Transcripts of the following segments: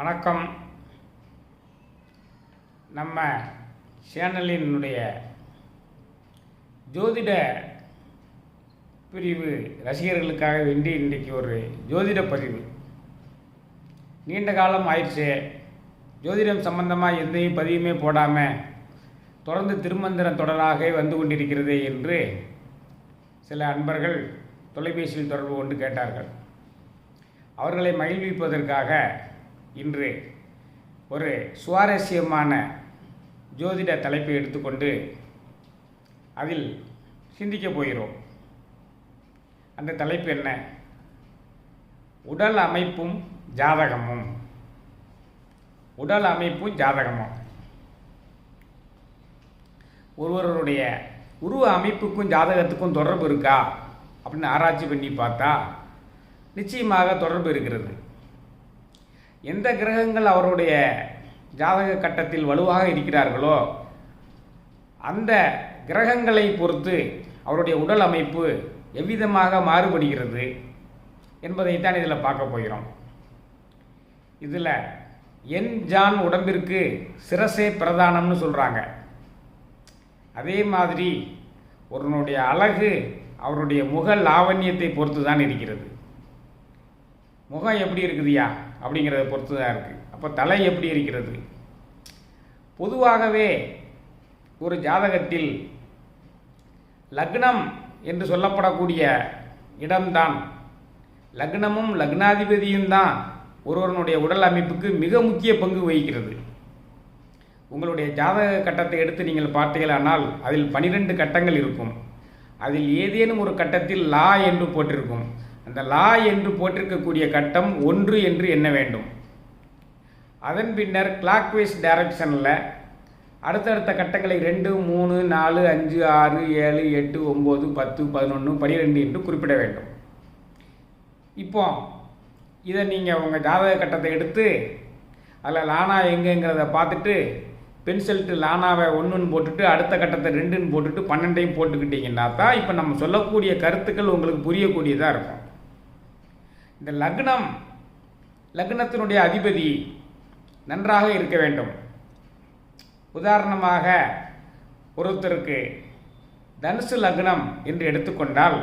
வணக்கம். நம்ம சேனலினுடைய ஜோதிட பிரிவு ரசிகர்களுக்காக வேண்டி இன்றைக்கு ஒரு ஜோதிட பதிவு. நீண்ட காலம் ஆயிடுச்சு, ஜோதிடம் சம்பந்தமாக எந்தையும் பதிவுமே போடாமல் தொடர்ந்து திருமந்திரம் தொடராக வந்து கொண்டிருக்கிறது என்று சில அன்பர்கள் தொலைபேசியில் தொடர்பு கொண்டு கேட்டார்கள். அவர்களை மகிழ்விப்பதற்காக இன்று ஒரு சுவாரஸ்யமான ஜோதிட தலைப்பை எடுத்துக்கொண்டு அதில் சிந்திக்கப் போகிறோம். அந்த தலைப்பு என்ன? உடல் அமைப்பும் ஜாதகமும். உடல் அமைப்பும் ஜாதகமும். ஒருவருடைய உருவ அமைப்புக்கும் ஜாதகத்துக்கும் தொடர்பு இருக்கா அப்படின்னு ஆராய்ச்சி பண்ணி பார்த்தா நிச்சயமாக தொடர்பு இருக்கிறது. எந்த கிரகங்கள் அவருடைய ஜாதக கட்டத்தில் வலுவாக இருக்கிறார்களோ அந்த கிரகங்களை பொறுத்து அவருடைய உடல் அமைப்பு எவ்விதமாக மாறுபடுகிறது என்பதைத்தான் இதில் பார்க்க போகிறோம். இதில் என் ஜான் உடம்பிற்கு சிரசே பிரதானம்னு சொல்கிறாங்க. அதே மாதிரி ஒருவனுடைய அழகு அவருடைய முக லாவண்யத்தை பொறுத்து தான் இருக்கிறது. முகம் எப்படி இருக்குதுயா அப்படிங்கிறத பொறுத்து தான் இருக்குது. அப்போ தலை எப்படி இருக்கிறது? பொதுவாகவே ஒரு ஜாதகத்தில் லக்னம் என்று சொல்லப்படக்கூடிய இடம்தான், லக்னமும் லக்னாதிபதியும் தான் ஒருவனுடைய உடல் அமைப்புக்கு மிக முக்கிய பங்கு வகிக்கிறது. உங்களுடைய ஜாதக கட்டத்தை எடுத்து நீங்கள் பார்த்தீர்களானால் அதில் 12 கட்டங்கள் இருக்கும். அதில் ஏதேனும் ஒரு கட்டத்தில் லா என்று போட்டிருக்கும். அந்த லா என்று போட்டிருக்கக்கூடிய கட்டம் 1 என்று எண்ண வேண்டும். அதன் பின்னர் கிளாக்வைஸ் டைரக்ஷனில் அடுத்தடுத்த கட்டங்களை 2, 3, 4, 5, 6, 7, 8, 9, 10, 11, 12 என்று குறிப்பிட வேண்டும். இப்போ இதை நீங்கள் உங்கள் ஜாதக கட்டத்தை எடுத்து அதில் லானா எங்கேங்கிறத பார்த்துட்டு பென்சில்ட்டு லானாவை 1ன்னு போட்டுட்டு அடுத்த கட்டத்தை 2ன்னு போட்டுட்டு 12ஐயும் போட்டுக்கிட்டீங்கன்னா தான் இப்போ நம்ம சொல்லக்கூடிய கருத்துக்கள் உங்களுக்கு புரியக்கூடியதாக இருக்கும். இந்த லக்னத்தினுடைய அதிபதி நன்றாக இருக்க வேண்டும். உதாரணமாக ஒருத்தருக்கு தனுசு லக்னம் என்று எடுத்துக்கொண்டால்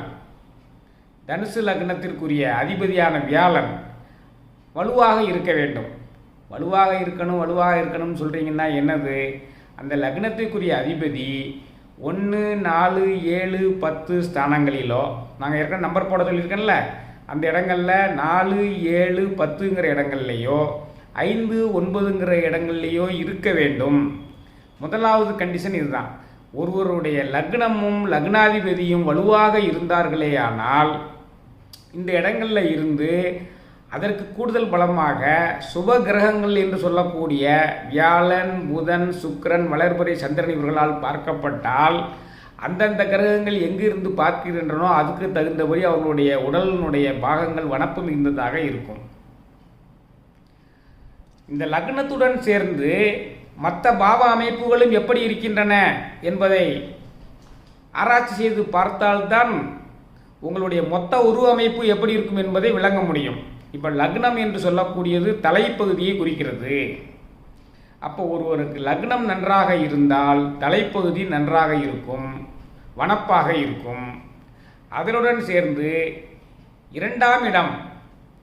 தனுசு லக்னத்திற்குரிய அதிபதியான வியாழன் வலுவாக இருக்க வேண்டும். வலுவாக இருக்கணும்னு சொல்கிறீங்கன்னா என்னது? அந்த லக்னத்திற்குரிய அதிபதி 1, 4, 7, 10 ஸ்தானங்களிலோ, நாங்கள் ஏற்கனவே நம்பர் போட சொல்லியிருக்கேன்ல, அந்த இடங்களில் 4, 7, 10ங்கிற இடங்கள்லையோ 5, 9ங்கிற இடங்கள்லையோ இருக்க வேண்டும். முதலாவது கண்டிஷன் இதுதான். ஒருவருடைய லக்னமும் லக்னாதிபதியும் வலுவாக இருந்தார்களே ஆனால் இந்த இடங்களில் இருந்து அதற்கு கூடுதல் பலமாக சுப கிரகங்கள் என்று சொல்லக்கூடிய வியாழன், புதன், சுக்கிரன், வளர்பிறை, சந்திரன் இவர்களால் பார்க்கப்பட்டால் அந்தந்த கிரகங்கள் எங்கிருந்து பார்க்கின்றனோ அதுக்கு தகுந்தபடி அவர்களுடைய உடலினுடைய பாகங்கள் வனப்பு மிகுந்ததாக இருக்கும். இந்த லக்னத்துடன் சேர்ந்து மற்ற பாவ அமைப்புகளும் எப்படி இருக்கின்றன என்பதை ஆராய்ச்சி செய்து பார்த்தால்தான் உங்களுடைய மொத்த உருவ அமைப்பு எப்படி இருக்கும் என்பதை விளங்க முடியும். இப்போ லக்னம் என்று சொல்லக்கூடியது தலைப்பகுதியை குறிக்கிறது. அப்போ ஒருவருக்கு லக்னம் நன்றாக இருந்தால் தலைப்பகுதி நன்றாக இருக்கும், வனப்பாக இருக்கும். அதனுடன் சேர்ந்து 2ஆம் இடம்,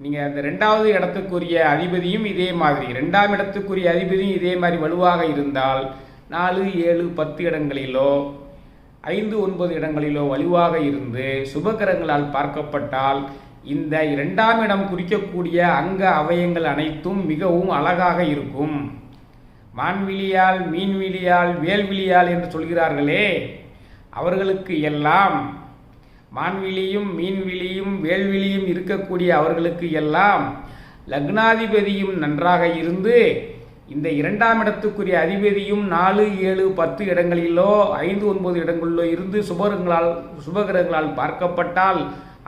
நீங்கள் அந்த 2வது இடத்துக்குரிய அதிபதியும் இதே மாதிரி, 2ஆம் இடத்துக்குரிய அதிபதியும் இதே மாதிரி வலுவாக இருந்தால் 4, 7, 10 இடங்களிலோ 5, 9 இடங்களிலோ வலுவாக இருந்து சுபகிரகங்களால் பார்க்கப்பட்டால் இந்த 2ஆம் இடம் குறிக்கக்கூடிய அங்க அவயங்கள் அனைத்தும் மிகவும் அழகாக இருக்கும். மான்விழியால், மீன்விழியால், வேல்விழியால் என்று சொல்கிறார்களே, அவர்களுக்கு எல்லாம் மான்விழியும் மீன்விழியும் வேல்விழியும் இருக்கக்கூடிய அவர்களுக்கு எல்லாம் லக்னாதிபதியும் நன்றாக இருந்து இந்த 2ஆம் இடத்துக்குரிய அதிபதியும் 4, 7, 10 இடங்களிலோ 5, 9 இடங்களிலோ இருந்து சுபகிரகங்களால் பார்க்கப்பட்டால்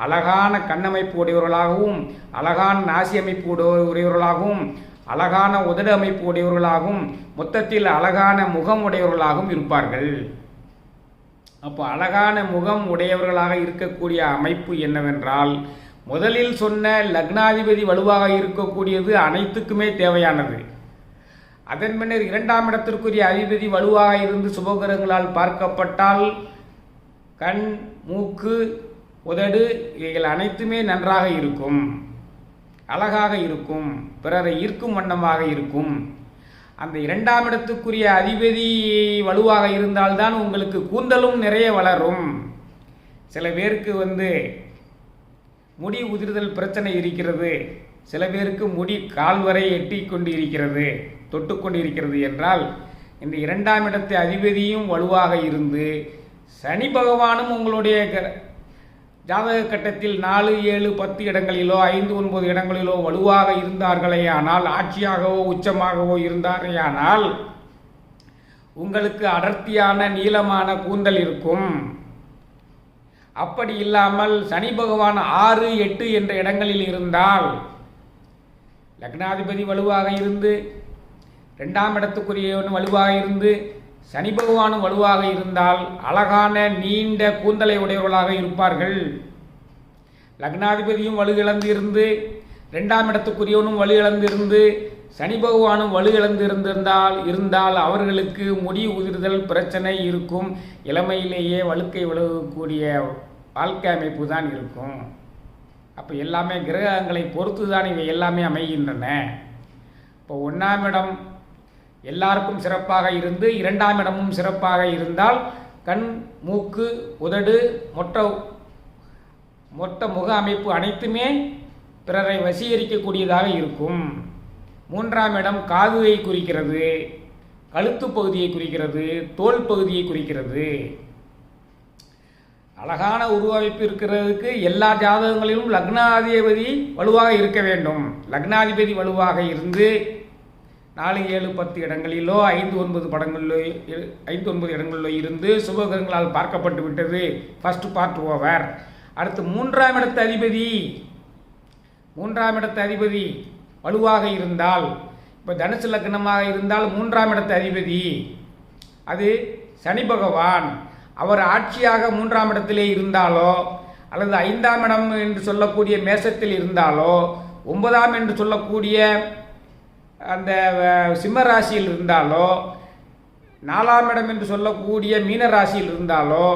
அழகான கண்ணமைப்பு உடையவர்களாகவும் அழகான நாசி அமைப்பு உடையவர்களாகவும் அழகான உதடு அமைப்பு உடையவர்களாகவும் மொத்தத்தில் அழகான முகம் உடையவர்களாகவும் இருப்பார்கள். அப்போ அழகான முகம் உடையவர்களாக இருக்கக்கூடிய அமைப்பு என்னவென்றால் முதலில் சொன்ன லக்னாதிபதி வலுவாக இருக்கக்கூடியது அனைத்துக்குமே தேவையானது. அதன் பின்னர் 2ஆம் இடத்திற்குரிய அதிபதி வலுவாக இருந்து சுபகிரகங்களால் பார்க்கப்பட்டால் கண், மூக்கு, உதடு இவைகள் அனைத்துமே நன்றாக இருக்கும், அழகாக இருக்கும், பிறரை ஈர்க்கும் வண்ணமாக இருக்கும். அந்த 2ஆம் இடத்துக்குரிய அதிபதி வலுவாக இருந்தால்தான் உங்களுக்கு கூந்தலும் நிறைய வளரும். சில பேருக்கு முடி உதிர்தல் பிரச்சனை இருக்கிறது, சில பேருக்கு முடி கால் வரை எட்டி கொண்டு இருக்கிறது, தொட்டு கொண்டு இருக்கிறது என்றால் இந்த 2ஆம் இடத்து அதிபதியும் வலுவாக இருந்து சனி பகவானும் உங்களுடைய ஜாதக கட்டத்தில் 4, 7, 10 இடங்களிலோ 5, 9 இடங்களிலோ வலுவாக இருந்தார்களே ஆனால், ஆட்சியாகவோ உச்சமாகவோ இருந்தார்களேயானால் உங்களுக்கு அடர்த்தியான நீளமான கூந்தல் இருக்கும். அப்படி இல்லாமல் சனி பகவான் 6, 8 என்ற இடங்களில் இருந்தால், லக்னாதிபதி வலுவாக இருந்து 2ஆம் இடத்துக்குரியவன் வலுவாக இருந்து சனி பகவானும் வலுவாக இருந்தால் அழகான நீண்ட கூந்தலை உடையவர்களாக இருப்பார்கள். லக்னாதிபதியும் வலு இழந்து இருந்து 2ஆம் இடத்துக்குரியவனும் வலு இழந்து இருந்து சனி பகவானும் வலு இழந்து இருந்தால் அவர்களுக்கு முடி உதிர்தல் பிரச்சனை இருக்கும். இளமையிலேயே வழுக்கை விலகக்கூடிய வாழ்க்கை அமைப்பு தான் இருக்கும். அப்போ எல்லாமே கிரகங்களை பொறுத்து தான் இவை எல்லாமே அமைகின்றன. இப்போ 1ஆம் இடம் எல்லாருக்கும் சிறப்பாக இருந்து 2ஆம் இடமும் சிறப்பாக இருந்தால் கண், மூக்கு, உதடு, மொத்த முக அமைப்பு அனைத்துமே பிறரை வசீகரிக்கக்கூடியதாக இருக்கும். 3ஆம் இடம் காதுவை குறிக்கிறது, கழுத்து பகுதியை குறிக்கிறது, தோல் பகுதியை குறிக்கிறது. அழகான உருவமைப்பு இருக்கிறதுக்கு எல்லா ஜாதகங்களிலும் லக்னாதிபதி வலுவாக இருக்க வேண்டும். லக்னாதிபதி வலுவாக இருந்து 4, 7, 10 இடங்களிலோ 5, 9 இடங்களிலோ இருந்து சுபகிரகங்களால் பார்க்கப்பட்டு விட்டது. First part over. அடுத்து 3ஆம் இடத்து அதிபதி வலுவாக இருந்தால், இப்போ தனுசு லக்னமாக இருந்தால் 3ஆம் இடத்து அதிபதி அது சனி பகவான். அவர் ஆட்சியாக 3ஆம் இடத்திலே இருந்தாலோ அல்லது 5ஆம் இடம் என்று சொல்லக்கூடிய மேசத்தில் இருந்தாலோ 9ஆம் என்று சொல்லக்கூடிய அந்த சிம்ம ராசியில் இருந்தாலோ 4ஆம் இடம் என்று சொல்லக்கூடிய மீன ராசியில் இருந்தாலோ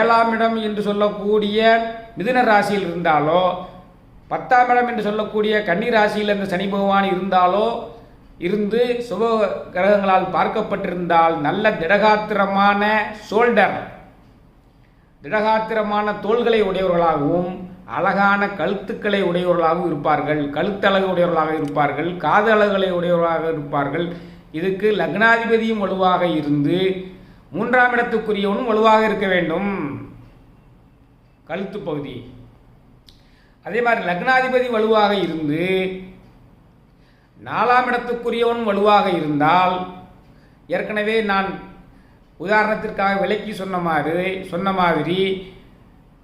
7ஆம் இடம் என்று சொல்லக்கூடிய மிதுன ராசியில் இருந்தாலோ 10ஆம் இடம் என்று சொல்லக்கூடிய கன்னி ராசியில் அந்த சனி பகவான் இருந்தாலோ இருந்து சுப கிரகங்களால் பார்க்கப்பட்டிருந்தால் நல்ல திடகாத்திரமான திடகாத்திரமான தோள்களை உடையவர்களாகவும் அழகான கழுத்துக்களை உடையவர்களாகவும் இருப்பார்கள். கழுத்தழகு உடையவர்களாக இருப்பார்கள், காது அழகுகளை உடையவர்களாக இருப்பார்கள். இதுக்கு லக்னாதிபதியும் வலுவாக இருந்து 3ஆம் இடத்துக்குரியவனும் வலுவாக இருக்க வேண்டும். கழுத்து பகுதி அதே மாதிரி லக்னாதிபதி வலுவாக இருந்து 4ஆம் இடத்துக்குரியவன் வலுவாக இருந்தால், ஏற்கனவே நான் உதாரணத்திற்காக விளக்கி சொன்ன மாதிரி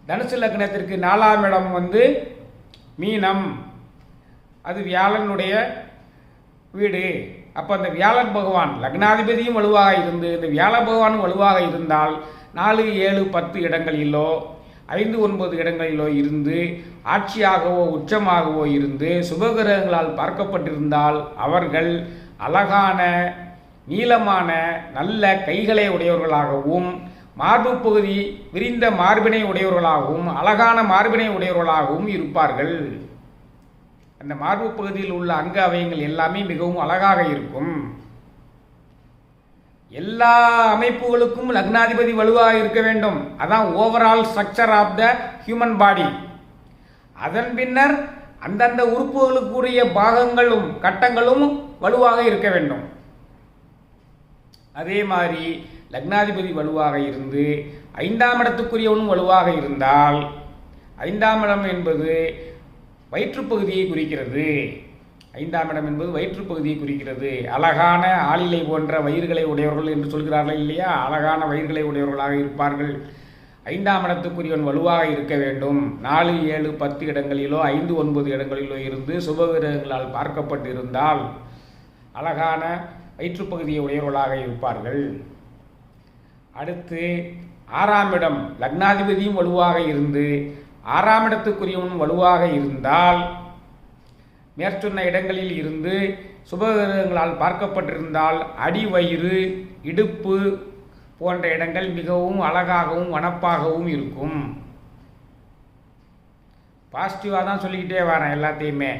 தனுசு லக்னத்திற்கு 4ஆம் இடம் மீனம், அது வியாழனுடைய வீடு. அப்போ அந்த வியாழன் பகவான் லக்னாதிபதியும் வலுவாக இருந்து இந்த வியாழ பகவானும் வலுவாக இருந்தால் 4, 7, 10 இடங்களிலோ 5, 9 இடங்களிலோ இருந்து ஆட்சியாகவோ உச்சமாகவோ இருந்து சுபகிரகங்களால் பார்க்கப்பட்டிருந்தால் அவர்கள் அழகான நீளமான நல்ல கைகளை உடையவர்களாகவும் மார்பு பகுதி விரிந்த மார்பினை உடையவர்களாகவும் அழகான மார்பினை உடையவர்களாகவும் இருப்பார்கள். அந்த மார்பு பகுதியில் உள்ள அங்க அவயங்கள் எல்லாமே மிகவும் அழகாக இருக்கும். எல்லா அமைப்புகளுக்கும் லக்னாதிபதி வலுவாக இருக்க வேண்டும். அதான் overall structure of the human body. அதன் பின்னர் அந்தந்த உறுப்புகளுக்குரிய பாகங்களும் கட்டங்களும் வலுவாக இருக்க வேண்டும். அதே மாதிரி லக்னாதிபதி வலுவாக இருந்து 5ஆம் இடத்துக்குரியவனும் வலுவாக இருந்தால், 5ஆம் இடம் என்பது வயிற்றுப்பகுதியை குறிக்கிறது. 5ஆம் இடம் என்பது வயிற்றுப்பகுதியை குறிக்கிறது. அழகான ஆளிலை போன்ற வயிறுகளை உடையவர்கள் என்று சொல்கிறார்கள் இல்லையா, அழகான வயிறுகளை உடையவர்களாக இருப்பார்கள். 5ஆம் இடத்துக்குரியவன் வலுவாக இருக்க வேண்டும். 4, 7, 10 இடங்களிலோ 5, 9 இடங்களிலோ இருந்து சுபகிரகங்களால் பார்க்கப்பட்டிருந்தால் அழகான வயிற்றுப்பகுதியை உடையவர்களாக இருப்பார்கள். அடுத்து 6ஆம் இடம் லக்னாதிபதியும் வலுவாக இருந்து 6ஆம் இடத்துக்குரியவன் வலுவாக இருந்தால் மேற்சொன்ன இடங்களில் இருந்து சுபகிரகங்களால் பார்க்கப்பட்டிருந்தால் அடிவயிறு, இடுப்பு போன்ற இடங்கள் மிகவும் அழகாகவும் வனப்பாகவும் இருக்கும். பாசிட்டிவாக தான் சொல்லிக்கிட்டே வரேன் எல்லாத்தையுமே.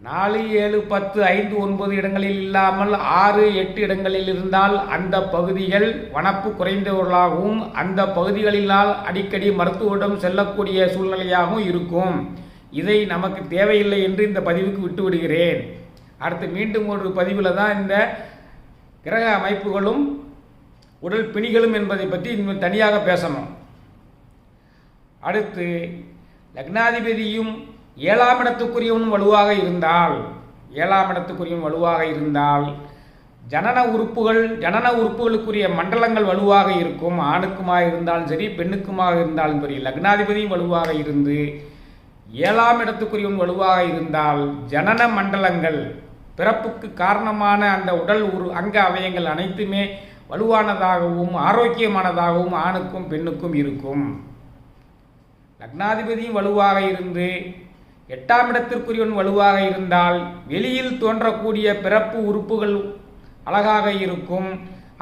4, 7, 10, 5, 9 இடங்களில் இல்லாமல் 6, 8 இடங்களில் இருந்தால் அந்த பகுதிகள் வனப்பு குறைந்தவர்களாகவும் அந்த பகுதிகளினால் அடிக்கடி மருத்துவரிடம் செல்லக்கூடிய சூழ்நிலையாகவும் இருக்கும். இதை நமக்கு தேவையில்லை என்று இந்த பதிவுக்கு விட்டு விடுகிறேன். அடுத்து மீண்டும் ஒரு பதிவில் தான் இந்த கிரக அமைப்புகளும் உடல் பிணிகளும் என்பதை பற்றி இன்னும் தனியாக பேசணும். அடுத்து லக்னாதிபதியும் 7ஆம் இடத்துக்குரியவனும் வலுவாக இருந்தால் ஜனன உறுப்புகளுக்குரிய மண்டலங்கள் வலுவாக இருக்கும். ஆணுக்குமாக இருந்தாலும் சரி, பெண்ணுக்குமாக இருந்தாலும் சரி. லக்னாதிபதியும் வலுவாக இருந்து 7ஆம் இடத்துக்குரியவன் வலுவாக இருந்தால் ஜனன மண்டலங்கள், பிறப்புக்கு காரணமான அந்த உடல் அங்க அவயங்கள் அனைத்துமே வலுவானதாகவும் ஆரோக்கியமானதாகவும் ஆணுக்கும் பெண்ணுக்கும் இருக்கும். லக்னாதிபதியும் வலுவாக இருந்து 8ஆம் இடத்திற்குரியவன் வலுவாக இருந்தால் வெளியில் தோன்றக்கூடிய பிறப்பு உறுப்புகள் அழகாக இருக்கும்,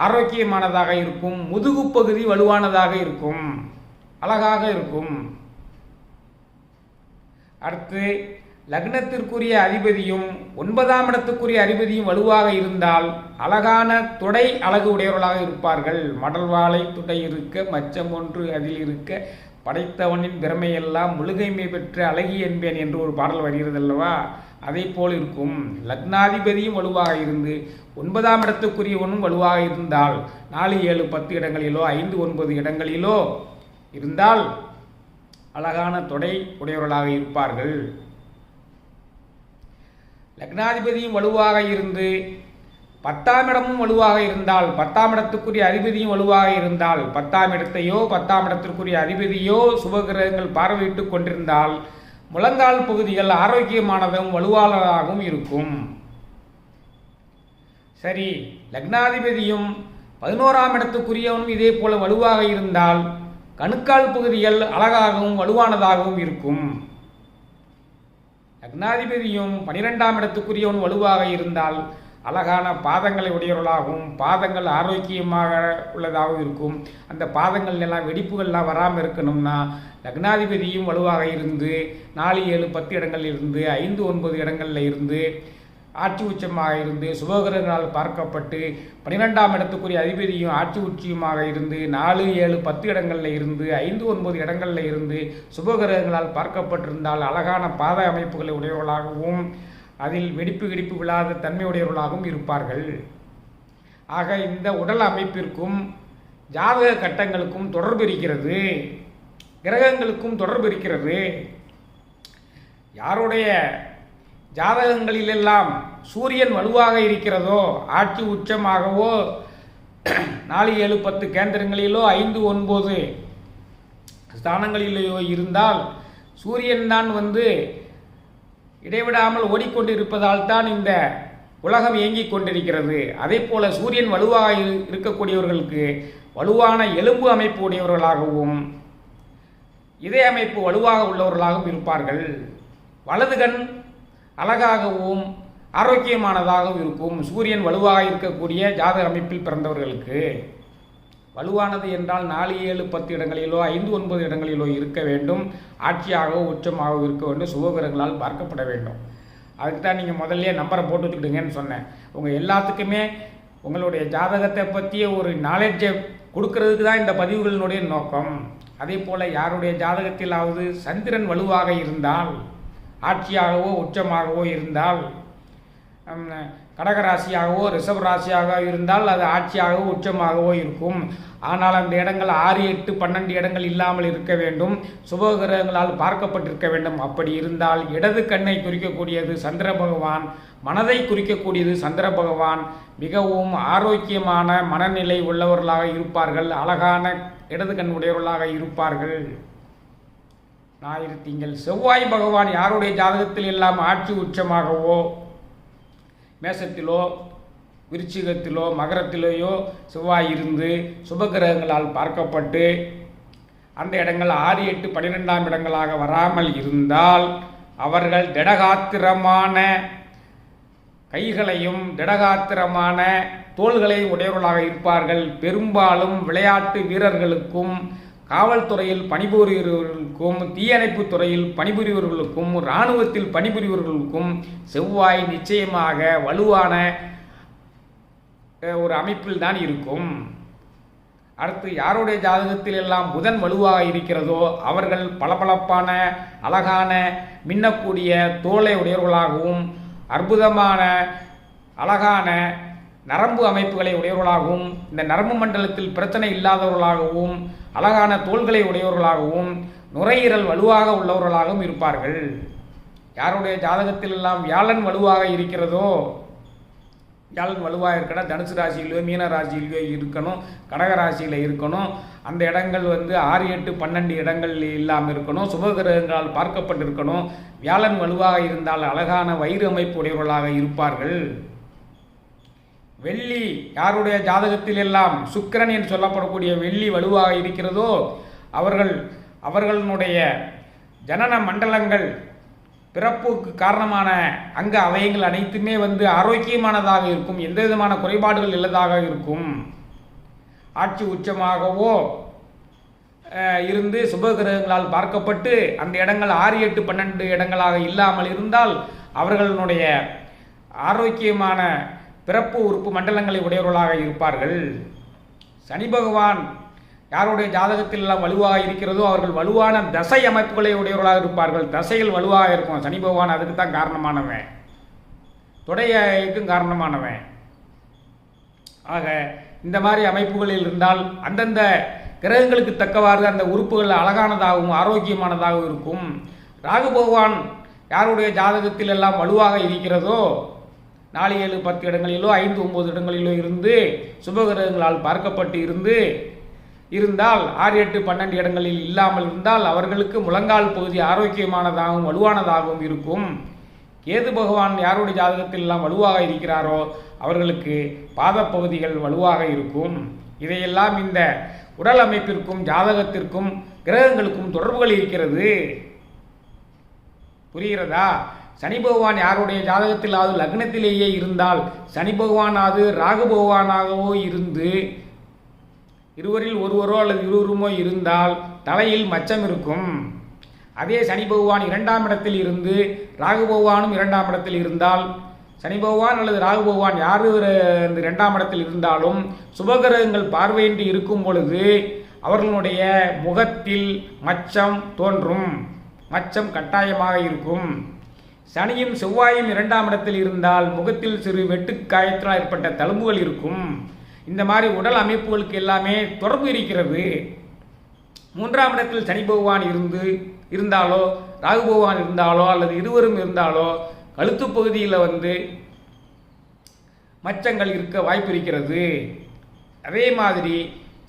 ஆரோக்கியமானதாக இருக்கும். முதுகு பகுதி வலுவானதாக இருக்கும், அழகாக இருக்கும். அடுத்து லக்னத்திற்குரிய அதிபதியும் 9ஆம் இடத்துக்குரிய அதிபதியும் வலுவாக இருந்தால் அழகான தொடை அழகு உடையவர்களாக இருப்பார்கள். மடல்வாளை துடை இருக்க மச்சம் ஒன்று அதில் இருக்க படைத்தவனின் திறமையெல்லாம் முழுகைமை பெற்ற அழகி என்பேன் என்று ஒரு பாடல் வருகிறது அல்லவா? அதை போல் இருக்கும். லக்னாதிபதியும் வலுவாக இருந்து 9ஆம் இடத்துக்குரியவனும் வலுவாக இருந்தால் 4, 7, 10 இடங்களிலோ 5, 9 இடங்களிலோ இருந்தால் அழகான தொடை உடையவர்களாக இருப்பார்கள். லக்னாதிபதியும் வலுவாக இருந்து 10ஆம் இடமும் வலுவாக இருந்தால், 10ஆம் இடத்துக்குரிய அதிபதியும் வலுவாக இருந்தால், 10ஆம் இடத்தையோ 10ஆம் இடத்திற்குரிய அதிபதியோ சுபகிரகங்கள் பார்வையிட்டு கொண்டிருந்தால் முழங்கால் பகுதிகள் ஆரோக்கியமானதும் வலுவானதாகவும் இருக்கும். சரி, லக்னாதிபதியும் 11ஆம் இடத்துக்குரியவனும் இதே போல வலுவாக இருந்தால் கணுக்கால் பகுதிகள் அழகாகவும் வலுவானதாகவும் இருக்கும். லக்னாதிபதியும் 12ஆம் இடத்துக்குரியவன் வலுவாக இருந்தால் அழகான பாதங்களை உடையவர்களாகவும் பாதங்கள் ஆரோக்கியமாக உள்ளதாகவும் இருக்கும். அந்த பாதங்கள் எல்லாம் வெடிப்புகள்லாம் வராமல் இருக்கணும்னா லக்னாதிபதியும் வலுவாக இருந்து 4, 7, 10 இடங்களில் இருந்து 5, 9 இடங்களில் இருந்து ஆட்சி உச்சமாக இருந்து சுபகிரகங்களால் பார்க்கப்பட்டு 12ஆம் இடத்துக்குரிய அதிபதியும் ஆட்சி உச்சியுமாக இருந்து 4, 7, 10 இடங்களில் இருந்து 5, 9 இடங்களில் இருந்து சுபகிரகங்களால் பார்க்கப்பட்டிருந்தால் அழகான பாத அமைப்புகளை உடையவர்களாகவும் அதில் வெடிப்பு விழாத தன்மையுடையவர்களாகவும் இருப்பார்கள். ஆக இந்த உடல் அமைப்பிற்கும் ஜாதக கட்டங்களுக்கும் தொடர்பு இருக்கிறது, கிரகங்களுக்கும் தொடர்பு இருக்கிறது. யாருடைய ஜாதகங்களிலெல்லாம் சூரியன் வலுவாக இருக்கிறதோ, ஆட்சி உச்சமாகவோ 4, 7, 10 கேந்திரங்களிலோ 5, 9 ஸ்தானங்களிலேயோ இருந்தால் சூரியன் தான் இடைவிடாமல் ஓடிக்கொண்டிருப்பதால் தான் இந்த உலகம் இயங்கிக் கொண்டிருக்கிறது. அதே போல சூரியன் வலுவாக இருக்கக்கூடியவர்களுக்கு வலுவான எலும்பு அமைப்பு உடையவர்களாகவும் இதய அமைப்பு வலுவாக உள்ளவர்களாகவும் இருப்பார்கள். வலது கண் அழகாகவும் ஆரோக்கியமானதாகவும் இருக்கும். சூரியன் வலுவாக இருக்கக்கூடிய ஜாதக அமைப்பில் பிறந்தவர்களுக்கு வலுவானது என்றால் 4, 7, 10 இடங்களிலோ 5, 9 இடங்களிலோ இருக்க வேண்டும். ஆட்சியாகவோ உச்சமாகவோ இருக்க வேண்டும். சுபகிரகங்களால் பார்க்கப்பட வேண்டும். அதுக்கு தான் நீங்கள் முதல்ல நம்பரை போட்டு வச்சுக்கிடுங்கன்னு சொன்னேன். உங்கள் எல்லாத்துக்குமே உங்களுடைய ஜாதகத்தை பற்றிய ஒரு நாலேஜை கொடுக்கறதுக்கு தான் இந்த பதிவுகளினுடைய நோக்கம். அதே போல் யாருடைய ஜாதகத்திலாவது சந்திரன் வலுவாக இருந்தால், ஆட்சியாகவோ உச்சமாகவோ இருந்தால், கடகராசியாகவோ ரிஷப ராசியாக இருந்தால் அது ஆட்சியாகவோ உச்சமாகவோ இருக்கும். ஆனால் அந்த இடங்கள் 6, 8, 12 இடங்கள் இல்லாமல் இருக்க வேண்டும். சுபகிரகங்களால் பார்க்கப்பட்டிருக்க வேண்டும். அப்படி இருந்தால் இடது கண்ணை குறிக்கக்கூடியது சந்திர பகவான், மனதை குறிக்கக்கூடியது சந்திர பகவான். மிகவும் ஆரோக்கியமான மனநிலை உள்ளவர்களாக இருப்பார்கள். அழகான இடது கண் உடையவர்களாக இருப்பார்கள். ஞாயிறு திங்கள் செவ்வாய் பகவான் யாருடைய ஜாதகத்தில் எல்லாம் ஆட்சி உச்சமாகவோ மேசத்திலோ விருச்சிகத்திலோ மகரத்திலேயோ செவ்வாய் இருந்து சுபகிரகங்களால் பார்க்கப்பட்டு அந்த இடங்கள் 6, 8, 12ஆம் இடங்களாக வராமல் இருந்தால் அவர்கள் திடகாத்திரமான கைகளையும் திடகாத்திரமான தோள்களையும் உடையவர்களாக இருப்பார்கள். பெரும்பாலும் விளையாட்டு வீரர்களுக்கும், காவல்துறையில் பணிபுரிபவர்களுக்கும், தீயணைப்பு துறையில் பணிபுரிபவர்களுக்கும், இராணுவத்தில் பணிபுரிபவர்களுக்கும் செவ்வாய் நிச்சயமாக வலுவான ஒரு அமைப்பில் தான் இருக்கும். அடுத்து யாருடைய ஜாதகத்தில் எல்லாம் புதன் வலுவாக இருக்கிறதோ அவர்கள் பளபளப்பான அழகான மின்னக்கூடிய தோலை உடையவர்களாகவும், அற்புதமான அழகான நரம்பு அமைப்புகளை உடையவர்களாகவும், இந்த நரம்பு மண்டலத்தில் பிரச்சனை இல்லாதவர்களாகவும், அழகான தோள்களை உடையவர்களாகவும், நுரையீரல் வலுவாக உள்ளவர்களாகவும் இருப்பார்கள். யாருடைய ஜாதகத்தில் எல்லாம் வியாழன் வலுவாக இருக்கிறதோ, வியாழன் வலுவாக இருக்கணும், தனுசு ராசியிலையோ மீன ராசியிலையோ இருக்கணும், கடக ராசியில் இருக்கணும். அந்த இடங்கள் 6, 8, 12 இடங்கள் இல்லாமல் இருக்கணும். சுபகிரகங்களால் பார்க்கப்பட்டிருக்கணும். வியாழன் வலுவாக இருந்தால் அழகான வயிறு அமைப்பு உடையவர்களாக இருப்பார்கள். வெள்ளி யாருடைய ஜாதகத்தில் எல்லாம் சுக்கிரன் என்று சொல்லப்படக்கூடிய வெள்ளி வலுவாக இருக்கிறதோ அவர்களுடைய ஜனன மண்டலங்கள், பிறப்புக்கு காரணமான அங்க அவயங்கள் அனைத்துமே ஆரோக்கியமானதாக இருக்கும். எந்த விதமான குறைபாடுகள் இல்லதாக இருக்கும். ஆட்சி உச்சமாகவோ இருந்து சுபகிரகங்களால் பார்க்கப்பட்டு அந்த இடங்கள் 6, 8, 12 இடங்களாக இல்லாமல் இருந்தால் அவர்களுடைய ஆரோக்கியமான பிறப்பு உறுப்பு மண்டலங்களை உடையவர்களாக இருப்பார்கள். சனி பகவான் யாருடைய ஜாதகத்தில் எல்லாம் வலுவாக இருக்கிறதோ அவர்கள் வலுவான தசை அமைப்புகளை உடையவர்களாக இருப்பார்கள். தசைகள் வலுவாக இருக்கும். சனி பகவான் அதுக்கு தான் காரணமானவன், தொடைக்கும் காரணமானவன். ஆக இந்த மாதிரி அமைப்புகளில் இருந்தால் அந்தந்த கிரகங்களுக்கு தக்கவாறு அந்த உறுப்புகள் அழகானதாகவும் ஆரோக்கியமானதாகவும் இருக்கும். ராகு பகவான் யாருடைய ஜாதகத்தில் எல்லாம் வலுவாக இருக்கிறதோ 4, 7, 10 இடங்களிலோ 5, 9 இடங்களிலோ இருந்து சுபகிரகங்களால் பார்க்கப்பட்டு இருந்தால் 6, 8, 12 இடங்களில் இல்லாமல் இருந்தால் அவர்களுக்கு முழங்கால் பகுதி ஆரோக்கியமானதாகவும் வலுவானதாகவும் இருக்கும். கேது பகவான் யாருடைய ஜாதகத்தில் எல்லாம் வலுவாக இருக்கிறாரோ அவர்களுக்கு பாதப்பகுதிகள் வலுவாக இருக்கும். இதையெல்லாம் இந்த உடல் அமைப்பிற்கும் ஜாதகத்திற்கும் கிரகங்களுக்கும் தொடர்புகள் இருக்கிறது. புரிகிறதா? சனி பகவான் யாருடைய ஜாதகத்திலாவது லக்னத்திலேயே இருந்தால் சனி பகவானாவது ராகு பகவானாகவோ இருந்து இருவரில் ஒருவரோ அல்லது இருவருமோ இருந்தால் தலையில் மச்சம் இருக்கும். அதே சனி பகவான் 2ஆம் இடத்தில் இருந்து ராகு பகவானும் 2ஆம் இடத்தில் இருந்தால், சனி பகவான் அல்லது ராகு பகவான் யார் 2ஆம் இடத்தில் இருந்தாலும் சுபகிரகங்கள் பார்வையின்றி இருக்கும் பொழுது அவர்களுடைய முகத்தில் மச்சம் தோன்றும். மச்சம் கட்டாயமாக இருக்கும். சனியும் செவ்வாயும் 2ஆம் இடத்தில் இருந்தால் முகத்தில் சிறு வெட்டு காயத்தால் ஏற்பட்ட தழும்புகள் இருக்கும். இந்த மாதிரி உடல் அமைப்புகளுக்கு எல்லாமே தொடர்பு இருக்கிறது. 3ஆம் இடத்தில் சனி பகவான் இருந்தாலோ ராகு பகவான் இருந்தாலோ அல்லது இருவரும் இருந்தாலோ கழுத்து பகுதியில் மச்சங்கள் இருக்க வாய்ப்பு இருக்கிறது. அதே மாதிரி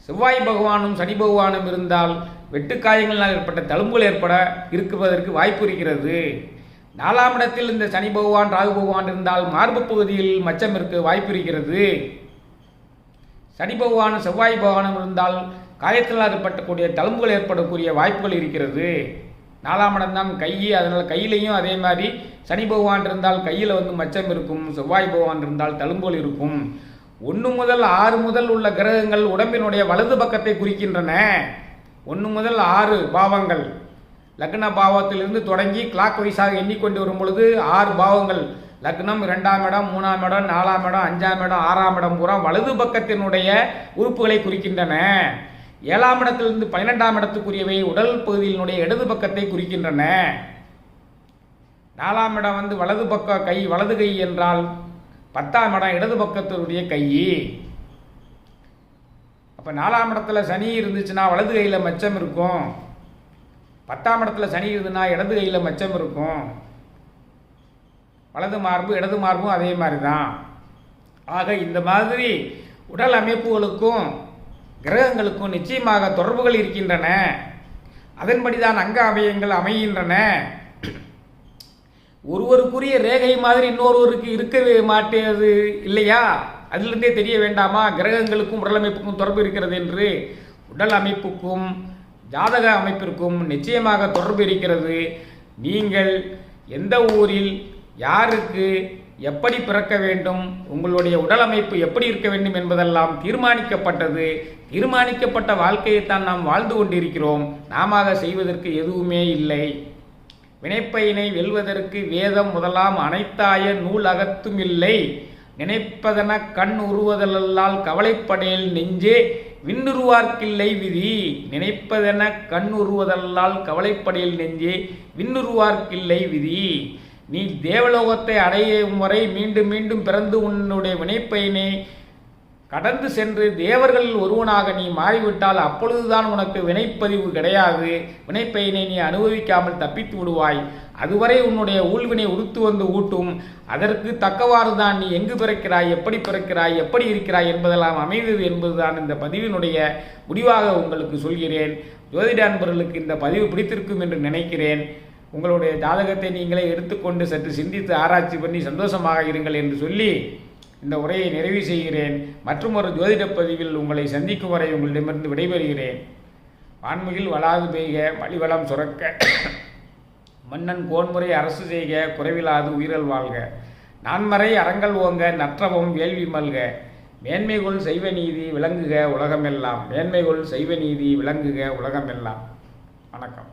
செவ்வாய் பகவானும் சனி பகவானும் இருந்தால் வெட்டுக்காயங்களால் ஏற்பட்ட தழும்புகள் இருப்பதற்கு வாய்ப்பு இருக்கிறது. 4ஆம் இடத்தில் இந்த சனி பகவான் ராகு பகவான் இருந்தால் மார்பு பகுதியில் மச்சம் இருக்க வாய்ப்பு இருக்கிறது. சனி பகவானும் செவ்வாய் பகவானும் இருந்தால் காயத்தினால் ஏற்படக்கூடிய தழும்புகள் ஏற்படக்கூடிய வாய்ப்புகள் இருக்கிறது. 4ஆம் இடம் தான் கை. அதனால் கையிலையும் அதே மாதிரி சனி பகவான் இருந்தால் கையில் மச்சம் இருக்கும். செவ்வாய் பகவான் இருந்தால் தழும்புகள் இருக்கும். 1 முதல் 6 முதல் உள்ள கிரகங்கள் உடம்பினுடைய வலது பக்கத்தை குறிக்கின்றன. 1 முதல் 6 பாவங்கள் லக்ன பாவத்திலிருந்து தொடங்கி கிளாக் வைஸாக எண்ணிக்கொண்டு வரும் பொழுது 6 பாவங்கள் லக்னம், 2ஆம் இடம், 3ஆம் இடம், 4ஆம் இடம், 5ஆம் இடம், 6ஆம் இடம் பூரா வலது பக்கத்தினுடைய உறுப்புகளை குறிக்கின்றன. 7ஆம் இடத்திலிருந்து 12ஆம் இடத்துக்குரியவை உடல் பகுதியினுடைய இடது பக்கத்தை குறிக்கின்றன. 4ஆம் இடம் வலது பக்க கை, வலது கை என்றால் 10ஆம் இடம் இடது பக்கத்தினுடைய கை. அப்போ 4ஆம் இடத்துல சனி இருந்துச்சுன்னா வலது கையில் மச்சம் இருக்கும். 10ஆம் இடத்துல சனி இருந்துன்னா இடது கையில் மச்சம் இருக்கும். வலது மார்பு இடது மார்பும் அதே மாதிரி தான். ஆக இந்த மாதிரி உடல் அமைப்புகளுக்கும் கிரகங்களுக்கும் நிச்சயமாக தொடர்புகள் இருக்கின்றன. அதன்படிதான் அங்க அவயங்கள் அமைகின்றன. ஒருவருக்குரிய ரேகை மாதிரி இன்னொருவருக்கு இருக்கவே மாட்டேது இல்லையா? அதிலிருந்தே தெரிய வேண்டாமா கிரகங்களுக்கும் உடல் அமைப்புக்கும் தொடர்பு இருக்கிறது என்று? உடல் அமைப்புக்கும் ஜாதக அமைப்பிற்கும் நிச்சயமாக தொடர்பு இருக்கிறது. நீங்கள் எந்த ஊரில் யாருக்கு எப்படி பிறக்க வேண்டும், உங்களுடைய உடல் அமைப்பு எப்படி இருக்க வேண்டும் என்பதெல்லாம் தீர்மானிக்கப்பட்டது. தீர்மானிக்கப்பட்ட வாழ்க்கையைத்தான் நாம் வாழ்ந்து கொண்டிருக்கிறோம். நாம செய்வதற்கு எதுவுமே இல்லை. வினைப்பையினை வெல்வதற்கு வேதம் முதலாம் அனைத்தாய நூல் அகத்தும் இல்லை. நினைப்பதென கண் உருவதலால் கவலைப்படேல் நெஞ்சே விண்ணுருவார்க்கில்லை விதி. நினைப்பதென கண் உருவதலால் கவலைப்படேல் நெஞ்சே விண்ணுருவார்க்கில்லை விதி. நீ தேவலோகத்தை அடையும் வரை மீண்டும் மீண்டும் பிறந்து உன்னுடைய வினைப்பையினை கடந்து சென்று தேவர்களில் ஒருவனாக நீ மாறிவிட்டால் அப்பொழுதுதான் உனக்கு வினைப்பதிவு கிடையாது. வினைப்பையினை நீ அனுபவிக்காமல் தப்பித்து விடுவாய். அதுவரை உன்னுடைய ஊழ்வினை உடுத்து வந்து ஊட்டும். அதற்கு தக்கவாறு தான் நீ எங்கு பிறக்கிறாய், எப்படி பிறக்கிறாய், எப்படி இருக்கிறாய் என்பதெல்லாம் அமைவது என்பதுதான் இந்த பதிவினுடைய முடிவாக உங்களுக்கு சொல்கிறேன். ஜோதிட அன்பர்களுக்கு இந்த பதிவு பிடித்திருக்கும் என்று நினைக்கிறேன். உங்களுடைய ஜாதகத்தை நீங்களே எடுத்துக்கொண்டு சற்று சிந்தித்து ஆராய்ச்சி பண்ணி சந்தோஷமாக இருங்கள் என்று சொல்லி இந்த உரையை நிறைவு செய்கிறேன். மற்றும் ஒரு ஜோதிட பதிவில் உங்களை சந்திக்கும் வரை உங்களிடமிருந்து விடைபெறுகிறேன். வான்மிகில் வளாது பெய்க, மலிவளம் சுரக்க, மன்னன் கோன்முறை அரசு செய்க, குறைவிலாது உயிரல் வாழ்க. நான்மறை அறங்கள் ஓங்க, நற்றவம் வேள்வி மல்க. மேன்மைகொள் செய்வ நீதி விளங்குக உலகமெல்லாம். மேன்மைகொள் செய்வ நீதி விளங்குக உலகமெல்லாம். வணக்கம்.